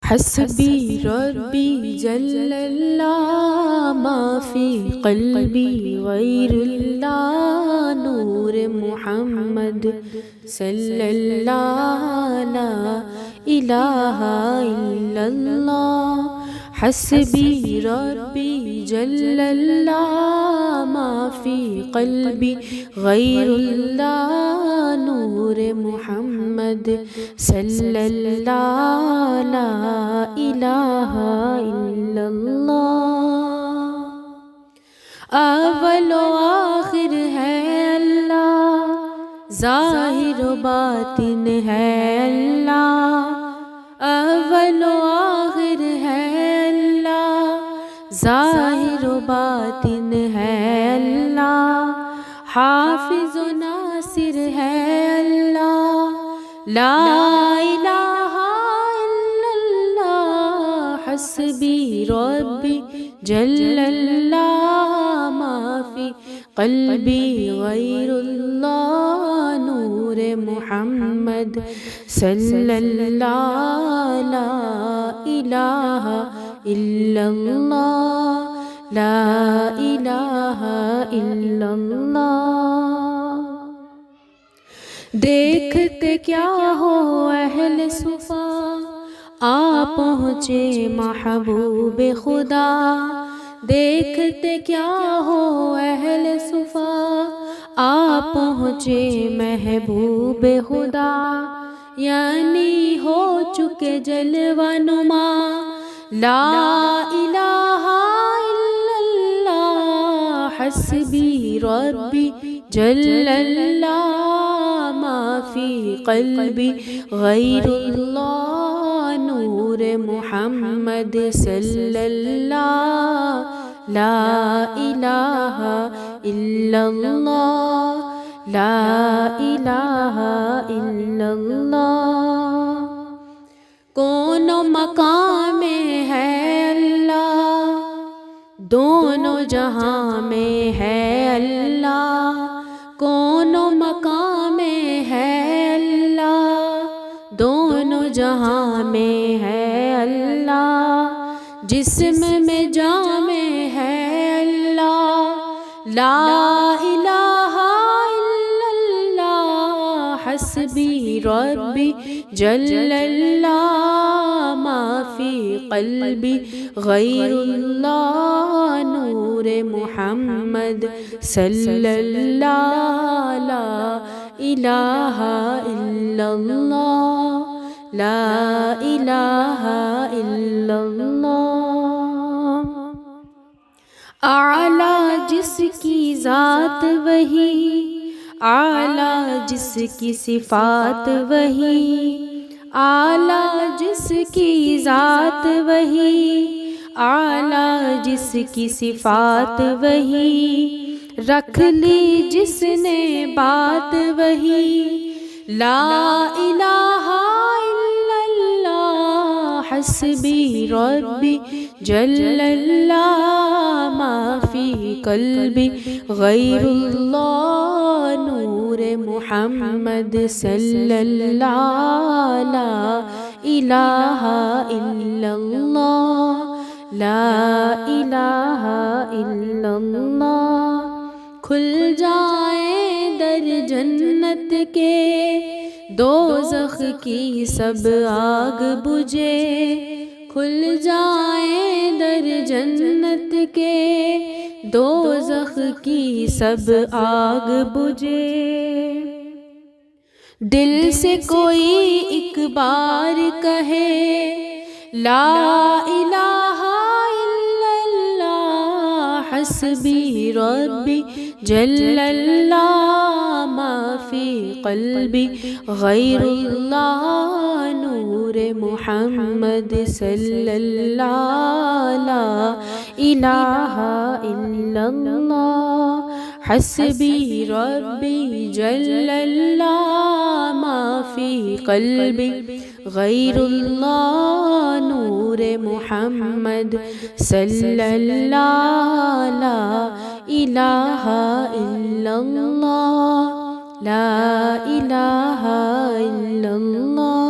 حسبي ربي جل الله ما في قلبي غير الله نور محمد صلى الله لا إله إلا الله حسبي ربي جل الله ما في قلبي غير الله نور محمد صلى الله لا إله إلا الله اول و آخر ہے اللہ ظاہر و باطن ہے اللہ اول و آخر ہے اللہ ظاہر و باطن ہے اللہ حافظ و ناصر ہے اللہ لا الہ الا اللہ حسبی ربی جل اللہ ما فی قلبی غیر اللہ نور محمد صلی اللہ لا الہ الا اللہ لا الہ الا اللہ دیکھتے کیا ہو اہل صفا آ پہنچے محبوب خدا دیکھتے کیا ہو اہل صفا آ پہنچے محبوب خدا یعنی ہو چکے جلوہ نما لا الہ الا اللہ حسبی ربی جل اللہ ما فی قلبی غیر اللہ نور محمد صلی اللہ لا الہ الا اللہ لا الہ الا اللہ کون و مقام میں ہے اللہ دونوں جہاں میں ہے اللہ کون و مقام میں ہے اللہ دونوں جہاں میں ہے اللہ جسم میں جام ہے اللہ لا الہ الا اللہ حسبی ربی جل اللہ ما فی قلبی غیر اللہ نور محمد صلی اللہ لا الہ الا اللہ لا الہ الا اللہ اعلیٰ جس کی ذات وہی اعلیٰ جس کی صفات وہی اعلیٰ جس کی ذات وہی اعلیٰ جس کی صفات وہی رکھ لی جس نے بات وہی لا الہ الا اللہ حسبی ربی جل اللہ ما فی قلبی غیر اللہ نور محمد صلی اللہ لا الہ الا اللہ لا الہ الا اللہ کھل جائیں در جنت کے دوزخ کی سب آگ بجھے کھل جائیں در جنت کے دوزخ کی سب آگ بجھے دل سے کوئی ایک بار کہے لا الہ الا اللہ حسبی ربی جل اللہ ما فی قلبی غیر اللہ نور محمد صلی اللہ لا الہ الا اللہ حسبی ربی جل اللہ ما فی قلبی غیر اللہ نور محمد صلی اللہ لا الہ الا اللہ لا الہ الا اللہ